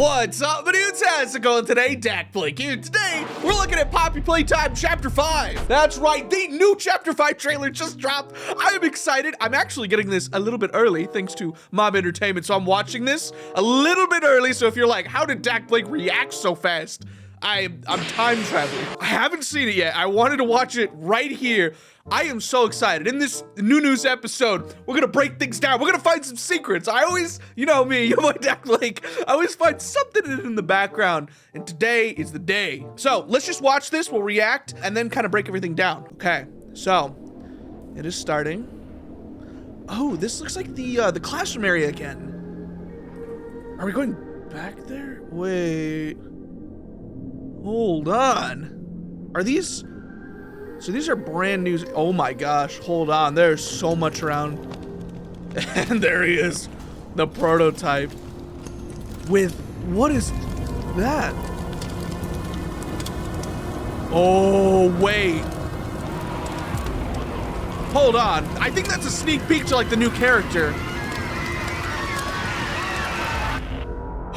What's up, dudes? How's it going today? dakblake here. Today, we're looking at Poppy Playtime Chapter 5. That's right, the new Chapter 5 trailer just dropped. I am excited. I'm actually getting this a little bit early, thanks to Mob Entertainment, so I'm watching this a little bit early, so if you're like, how did dakblake react so fast? I'm time traveling. I haven't seen it yet. I wanted to watch it right here. I am so excited. In this new news episode, we're gonna break things down. We're gonna find some secrets. I always, you know me, you're my dakblake. I always find something in the background, and today is the day. So let's just watch this. We'll react and then kind of break everything down. Okay, so it is starting. Oh, this looks like the classroom area again. Are we going back there? Wait. Hold on. Are these? So these are brand new. Oh my gosh, hold on. There's so much around. And there he is. The prototype. With, what is that? Oh, wait. Hold on. I think that's a sneak peek to like the new character.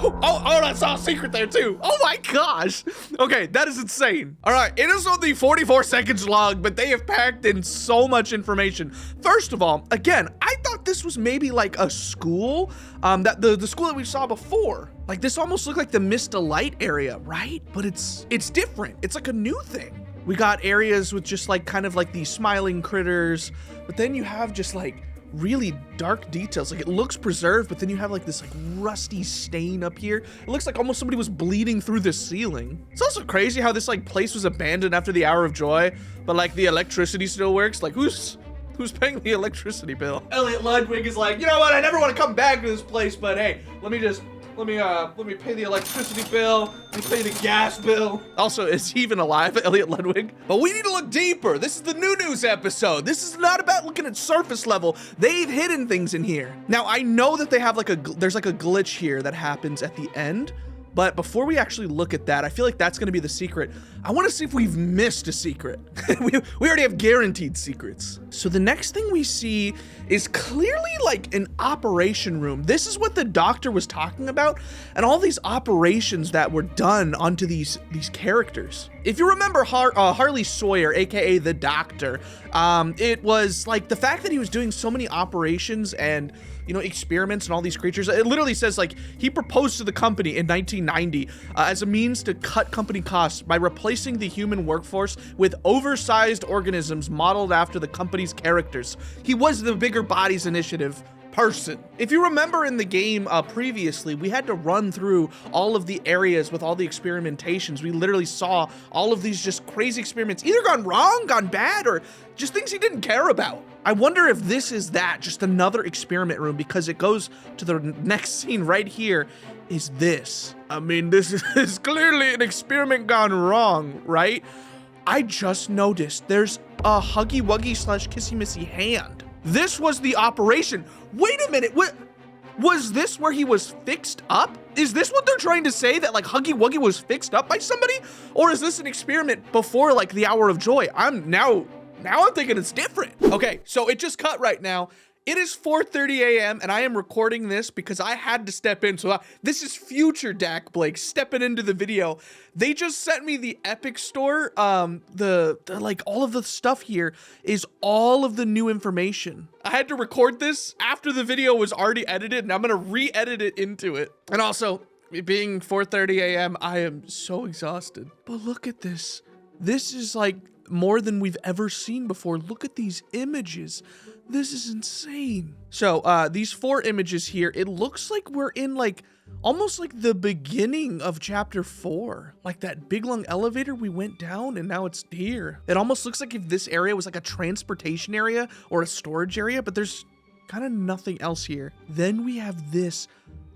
Oh, I saw a secret there too. Oh my gosh. Okay, that is insane. All right, it is only 44 seconds long, but they have packed in so much information. First of all, again, I thought this was maybe like a school, the school that we saw before. Like this almost looked like the Mist Light area, right? But it's different. It's like a new thing. We got areas with just like kind of like these smiling critters, but then you have just like really dark details. Like it looks preserved, but then you have like this like rusty stain up here. It looks like almost somebody was bleeding through the ceiling. It's also crazy how this like place was abandoned after the Hour of Joy, but like the electricity still works. Like who's paying the electricity bill? Elliot Ludwig is like, you know what? I never want to come back to this place, but hey, let me pay the electricity bill. Let me pay the gas bill. Also, is he even alive, Elliot Ludwig? But we need to look deeper. This is the new news episode. This is not about looking at surface level. They've hidden things in here. Now, I know that they have like there's like a glitch here that happens at the end. But before we actually look at that, I feel like that's gonna be the secret. I wanna see if we've missed a secret. we already have guaranteed secrets. So the next thing we see is clearly like an operation room. This is what the doctor was talking about, and all these operations that were done onto these characters. If you remember Harley Sawyer, AKA the Doctor, it was like the fact that he was doing so many operations and experiments and all these creatures. It literally says like he proposed to the company in 1990 as a means to cut company costs by replacing the human workforce with oversized organisms modeled after the company's characters. He was the Bigger Bodies Initiative person. If you remember in the game previously, we had to run through all of the areas with all the experimentations. We literally saw all of these just crazy experiments, either gone wrong, gone bad, or just things he didn't care about. I wonder if this is that, just another experiment room, because it goes to the next scene right here is this. I mean, this is clearly an experiment gone wrong, right? I just noticed there's a Huggy Wuggy / Kissy Missy hand. This was the operation. Wait a minute, what? Was this where he was fixed up? Is this what they're trying to say, that like Huggy Wuggy was fixed up by somebody? Or is this an experiment before like the Hour of Joy? Now I'm thinking it's different. Okay, so it just cut right now. It is 4:30 a.m. and I am recording this because I had to step in. So this is future dakblake stepping into the video. They just sent me the Epic Store. The like all of the stuff here is all of the new information. I had to record this after the video was already edited, and I'm gonna re-edit it into it. And also, it being 4:30 a.m., I am so exhausted. But look at this. This is like more than we've ever seen before. Look at these images. This is insane. So these 4 images here, it looks like we're in like almost like the beginning of chapter 4, like that big long elevator we went down and now it's here. It almost looks like if this area was like a transportation area or a storage area, but there's kind of nothing else here. Then we have this.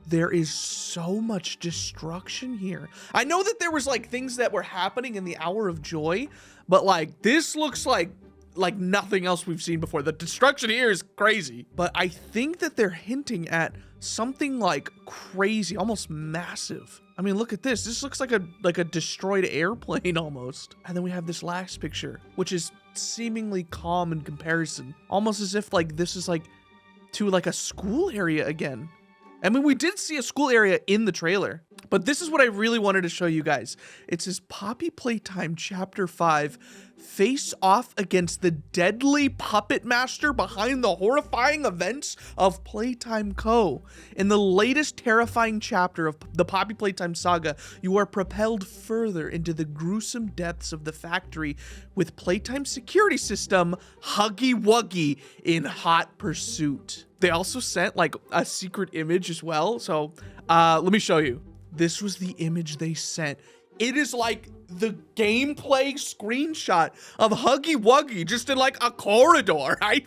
There is so much destruction here. I know that there was like things that were happening in the Hour of Joy, but like this looks like nothing else we've seen before. The destruction here is crazy, but I think that they're hinting at something like crazy, almost massive. I mean, look at this. This looks like a destroyed airplane almost. And then we have this last picture, which is seemingly calm in comparison, almost as if like this is like to like a school area again. I mean, we did see a school area in the trailer. But this is what I really wanted to show you guys. It says Poppy Playtime Chapter 5. Face off against the deadly puppet master behind the horrifying events of Playtime Co. In the latest terrifying chapter of the Poppy Playtime saga, you are propelled further into the gruesome depths of the factory with Playtime security system Huggy Wuggy in hot pursuit. They also sent like a secret image as well. So let me show you. This was the image they sent. It is like the gameplay screenshot of Huggy Wuggy just in like a corridor. I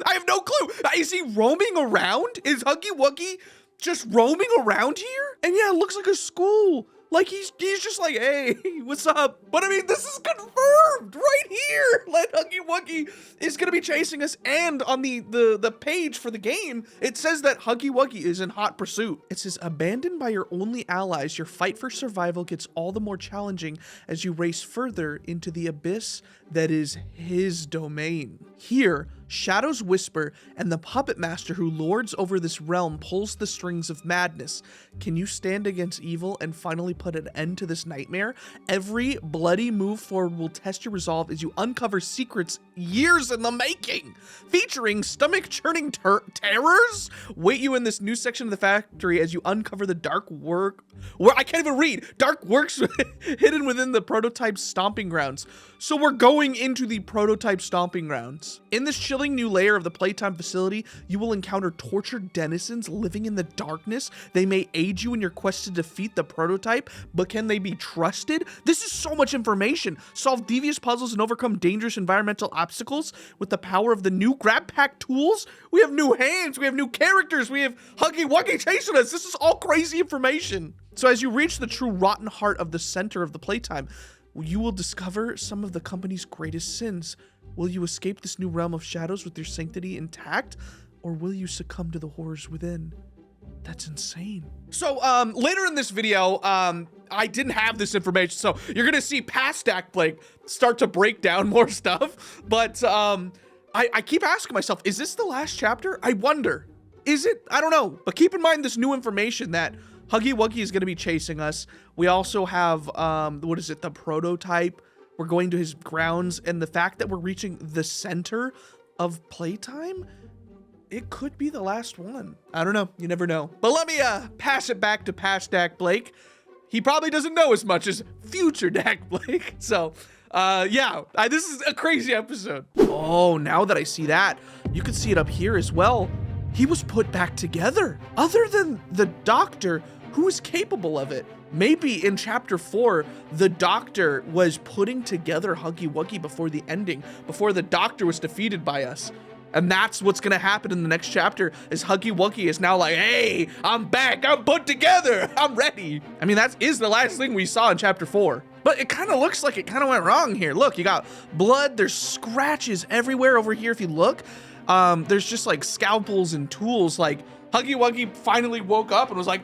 have no clue. Is he roaming around? Is Huggy Wuggy just roaming around here? And yeah, it looks like a school. Like he's just like, hey, what's up? But I mean, this is confirmed right here. Like Huggy Wuggy is gonna be chasing us, and on the page for the game, it says that Huggy Wuggy is in hot pursuit. It says, abandoned by your only allies, your fight for survival gets all the more challenging as you race further into the abyss that is his domain. Here, shadows whisper, and the puppet master who lords over this realm pulls the strings of madness. Can you stand against evil and finally put an end to this nightmare? Every bloody move forward will test your resolve as you uncover secrets years in the making. Featuring stomach-churning terrors wait you in this new section of the factory as you uncover the dark I can't even read. Dark works hidden within the prototype stomping grounds. So we're going into the prototype stomping grounds. In this chilling new layer of the Playtime facility, you will encounter tortured denizens living in the darkness. They may aid you in your quest to defeat the prototype, but can they be trusted? This is so much information. Solve devious puzzles and overcome dangerous environmental obstacles with the power of the new grab pack tools. We have new hands, we have new characters, we have Huggy Wuggy chasing us. This is all crazy information. So as you reach the true rotten heart of the center of the Playtime, you will discover some of the company's greatest sins. Will you escape this new realm of shadows with your sanctity intact, or will you succumb to the horrors within? That's insane. So later in this video, I didn't have this information, so you're gonna see past dakblake start to break down more stuff. But I keep asking myself, is this the last chapter? I wonder. Is it? I don't know. But keep in mind this new information that Huggy Wuggy is going to be chasing us. We also have, what is it, the prototype. We're going to his grounds, and the fact that we're reaching the center of Playtime, it could be the last one. I don't know. You never know. But let me pass it back to past dakblake. He probably doesn't know as much as future dakblake. So, yeah, this is a crazy episode. Oh, now that I see that, you can see it up here as well. He was put back together. Other than the doctor, who is capable of it? Maybe in chapter 4, the doctor was putting together Huggy Wuggy before the ending, before the doctor was defeated by us. And that's what's gonna happen in the next chapter, is Huggy Wuggy is now like, hey, I'm back, I'm put together, I'm ready. I mean, that is the last thing we saw in chapter 4. But it kind of looks like it kind of went wrong here. Look, you got blood, there's scratches everywhere over here if you look. There's just like scalpels and tools. Like Huggy Wuggy finally woke up and was like,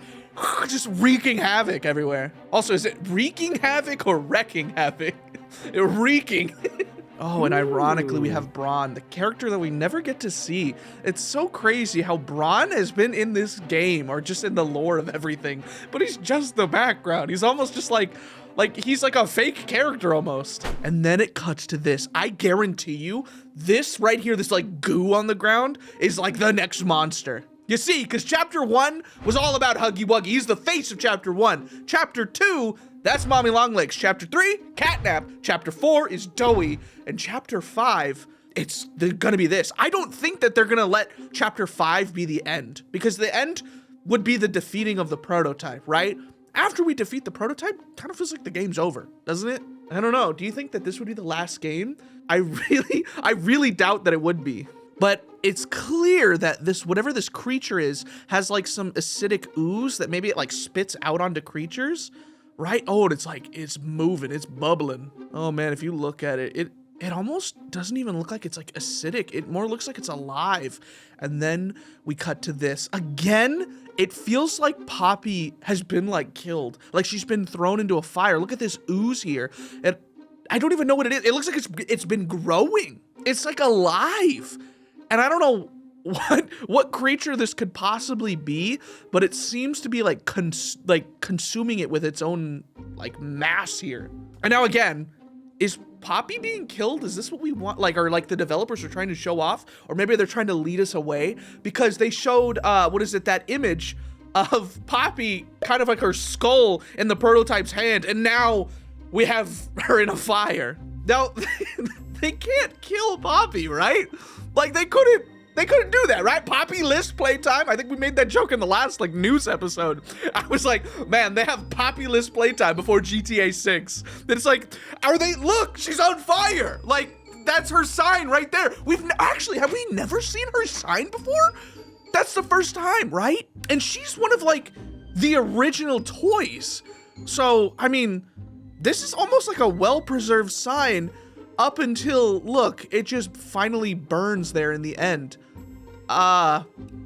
just wreaking havoc everywhere. Also, is it wreaking havoc or wrecking havoc? Wreaking. Oh, and ironically, we have Braun, the character that we never get to see. It's so crazy how Braun has been in this game, or just in the lore of everything, but he's just the background. He's almost just like he's like a fake character almost. And then it cuts to this. I guarantee you, this right here, this like goo on the ground, is like the next monster. You see, because chapter 1 was all about Huggy Wuggy. He's the face of chapter 1. Chapter 2, that's Mommy Longlegs. Chapter 3, Catnap. Chapter 4 is Doughy. And chapter 5, it's gonna be this. I don't think that they're gonna let chapter 5 be the end, because the end would be the defeating of the prototype, right? After we defeat the prototype, kind of feels like the game's over, doesn't it? I don't know. Do you think that this would be the last game? I really doubt that it would be. But it's clear that this, whatever this creature is, has like some acidic ooze that maybe it like spits out onto creatures, right? Oh, and it's like, it's moving, it's bubbling. Oh man, if you look at it, it almost doesn't even look like it's like acidic. It more looks like it's alive. And then we cut to this. Again, it feels like Poppy has been like killed. Like she's been thrown into a fire. Look at this ooze here. I don't even know what it is. It looks like it's been growing. It's like alive. And I don't know what creature this could possibly be, but it seems to be like consuming it with its own like mass here. And now again, is Poppy being killed? Is this what we want? Like, or like the developers are trying to show off, or maybe they're trying to lead us away because they showed what is it, that image of Poppy, kind of like her skull in the prototype's hand, and now we have her in a fire. Now they can't kill Poppy, right? Like they couldn't do that, right? Poppy-less Playtime. I think we made that joke in the last like news episode. I was like, man, they have Poppy-less Playtime before GTA 6. Then it's like, look, she's on fire. Like, that's her sign right there. Have we never seen her sign before? That's the first time, right? And she's one of like the original toys. So, I mean, this is almost like a well-preserved sign up until, look, it just finally burns there in the end. I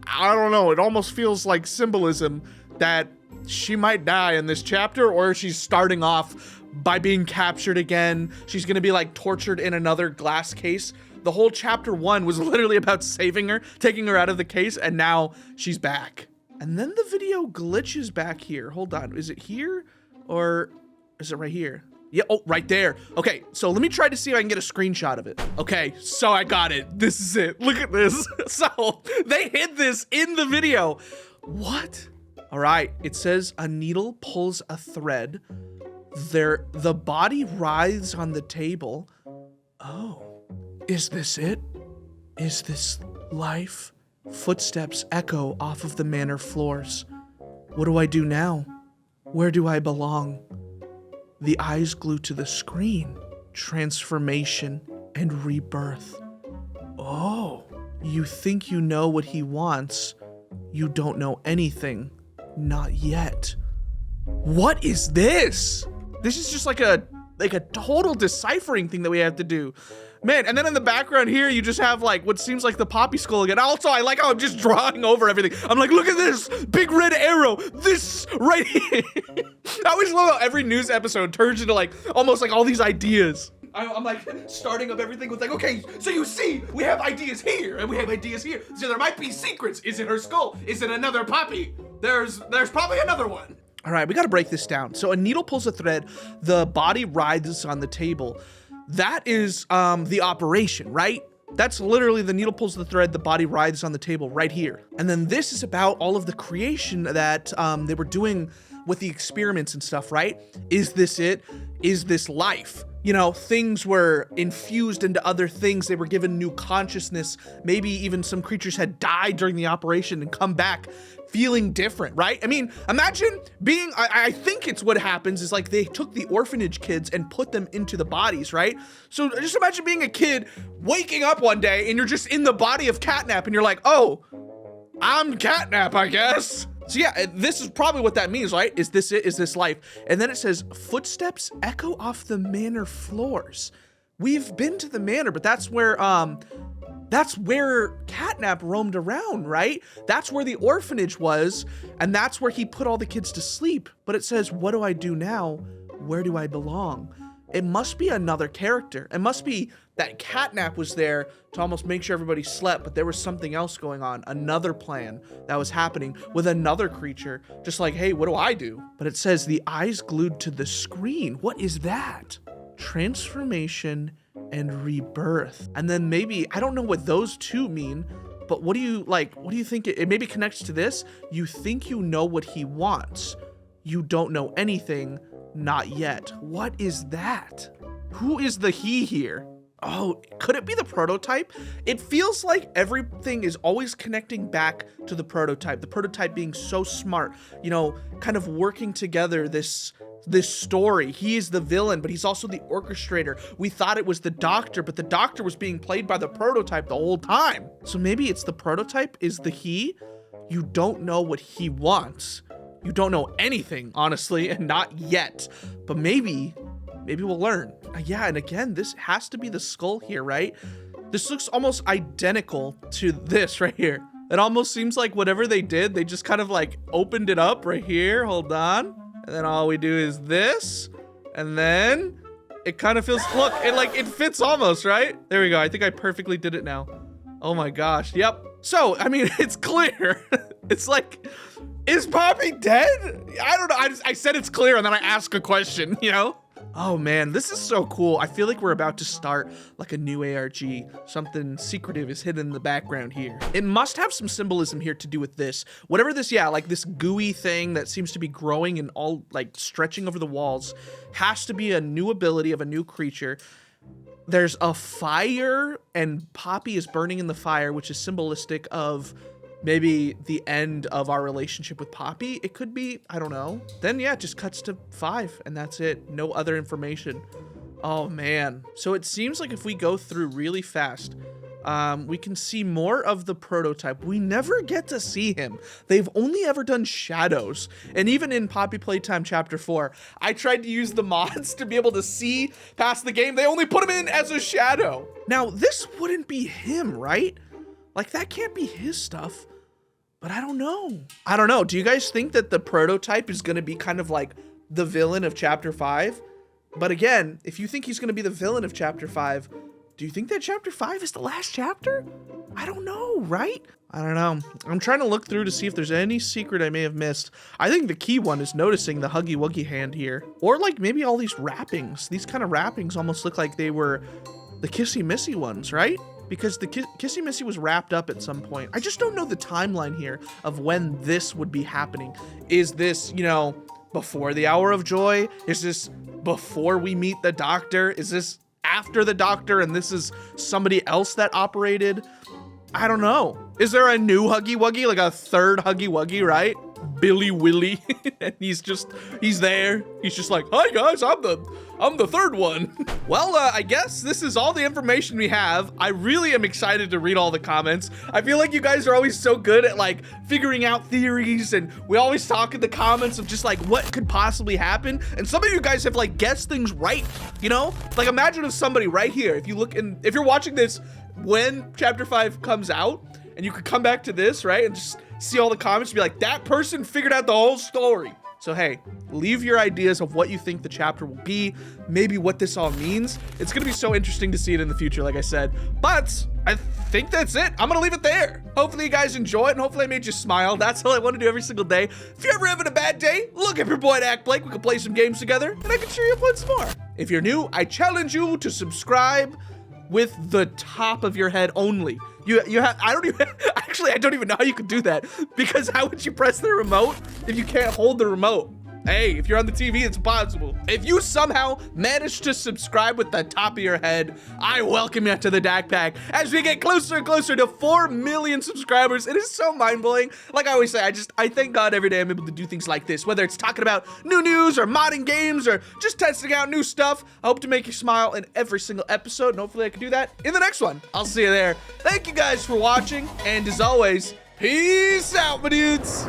don't know. It almost feels like symbolism that she might die in this chapter, or she's starting off by being captured again. She's gonna be like tortured in another glass case. The whole chapter 1 was literally about saving her, taking her out of the case, and now she's back. And then the video glitches back here. Hold on, is it here or is it right here? Yeah, oh, right there. Okay, so let me try to see if I can get a screenshot of it. Okay, so I got it. This is it. Look at this. So they hid this in the video. What? All right, it says a needle pulls a thread. The body writhes on the table. Oh, is this it? Is this life? Footsteps echo off of the manor floors. What do I do now? Where do I belong? The eyes glue to the screen. Transformation and rebirth. Oh, you think you know what he wants. You don't know anything. Not yet. What is this? This is just like a total deciphering thing that we have to do. Man, and then in the background here, you just have like what seems like the Poppy skull again. Also, I like how I'm just drawing over everything. I'm like, look at this big red arrow. This right here. I always love how every news episode turns into like almost like all these ideas. I'm like starting up everything with like, okay, so you see, we have ideas here and we have ideas here. So there might be secrets. Is it her skull? Is it another Poppy? There's probably another one. All right, we gotta break this down. So a needle pulls a thread, the body writhes on the table. That is the operation, right? That's literally the needle pulls the thread, the body writhes on the table right here. And then this is about all of the creation that they were doing with the experiments and stuff, right? Is this it? Is this life? You know, things were infused into other things. They were given new consciousness. Maybe even some creatures had died during the operation and come back feeling different, right? I mean, imagine being, I think it's what happens is like they took the orphanage kids and put them into the bodies, right? So just imagine being a kid waking up one day and you're just in the body of Catnap and you're like, oh, I'm Catnap, I guess. So yeah, this is probably what that means, right? Is this it? Is this life? And then it says, footsteps echo off the manor floors. We've been to the manor, but that's where Catnap roamed around, right? That's where the orphanage was, and that's where he put all the kids to sleep. But it says, what do I do now? Where do I belong? It must be another character. It must be that Catnap was there to almost make sure everybody slept, but there was something else going on, another plan that was happening with another creature, just like, hey, what do I do? But it says the eyes glued to the screen. What is that? Transformation and rebirth. And then maybe, I don't know what those two mean, but what do you think it maybe connects to this? You think you know what he wants. You don't know anything, not yet. What is that? Who is the he here? Oh, could it be the prototype? It feels like everything is always connecting back to the prototype being so smart, you know, kind of working together this story. He is the villain, but he's also the orchestrator. We thought it was the doctor, but the doctor was being played by the prototype the whole time. So maybe it's the prototype is the he. You don't know what he wants. You don't know anything, honestly, and not yet, but maybe we'll learn. Yeah, and again, this has to be the skull here, right? This looks almost identical to this right here. It almost seems like whatever they did, they just kind of like opened it up right here. Hold on. And then all we do is this, and then it kind of feels, look, it fits almost, right? There we go. I think I perfectly did it now. Oh my gosh. Yep. So, I mean, it's clear. It's like, is Poppy dead? I don't know. I said it's clear and then I ask a question, you know? Oh man, this is so cool. I feel like we're about to start like a new ARG. Something secretive is hidden in the background here. It must have some symbolism here to do with this. Whatever this, yeah, like this gooey thing that seems to be growing and all like stretching over the walls has to be a new ability of a new creature. There's a fire and Poppy is burning in the fire, which is symbolistic of maybe the end of our relationship with Poppy. It could be, I don't know. Then yeah, it just cuts to 5 and that's it. No other information. Oh man. So it seems like if we go through really fast, we can see more of the prototype. We never get to see him. They've only ever done shadows. And even in Poppy Playtime Chapter 4, I tried to use the mods to be able to see past the game. They only put him in as a shadow. Now, this wouldn't be him, right? Like, that can't be his stuff. But I don't know. I don't know. Do you guys think that the prototype is going to be kind of like the villain of Chapter 5? But again, if you think he's going to be the villain of Chapter 5, do you think that Chapter 5 is the last chapter? I don't know, right? I don't know. I'm trying to look through to see if there's any secret I may have missed. I think the key one is noticing the Huggy Wuggy hand here. Or like maybe all these wrappings. These kind of wrappings almost look like they were the Kissy Missy ones, right? Because the Kissy Missy was wrapped up at some point. I just don't know the timeline here of when this would be happening. Is this, you know, before the Hour of Joy? Is this before we meet the Doctor? Is this after the Doctor and this is somebody else that operated? I don't know. Is there a new Huggy Wuggy, like a third Huggy Wuggy, right? Billy Willy, and he's there. He's just like, hi guys, I'm the third one. Well, I guess this is all the information we have. I really am excited to read all the comments. I feel like you guys are always so good at like figuring out theories, and we always talk in the comments of just like what could possibly happen. And some of you guys have like guessed things right, you know? Like imagine if somebody right here, if you're watching this when Chapter 5 comes out, and you could come back to this, right? And just see all the comments and be like, that person figured out the whole story. So hey, leave your ideas of what you think the chapter will be, maybe what this all means. It's gonna be so interesting to see it in the future, like I said. But I think that's it. I'm gonna leave it there. Hopefully you guys enjoy it, and hopefully I made you smile. That's all I want to do every single day. If you're ever having a bad day, look up your boy dakblake. We can play some games together, and I can cheer you up once more. If you're new, I challenge you to subscribe with the top of your head only. You have, I don't even know how you could do that, because how would you press the remote if you can't hold the remote? Hey, if you're on the TV, it's possible. If you somehow manage to subscribe with the top of your head, I welcome you to the Dak Pack. As we get closer and closer to 4 million subscribers, it is so mind-blowing. Like I always say, I thank God every day I'm able to do things like this, whether it's talking about new news or modding games or just testing out new stuff. I hope to make you smile in every single episode, and hopefully I can do that in the next one. I'll see you there. Thank you guys for watching, and as always, peace out, my dudes.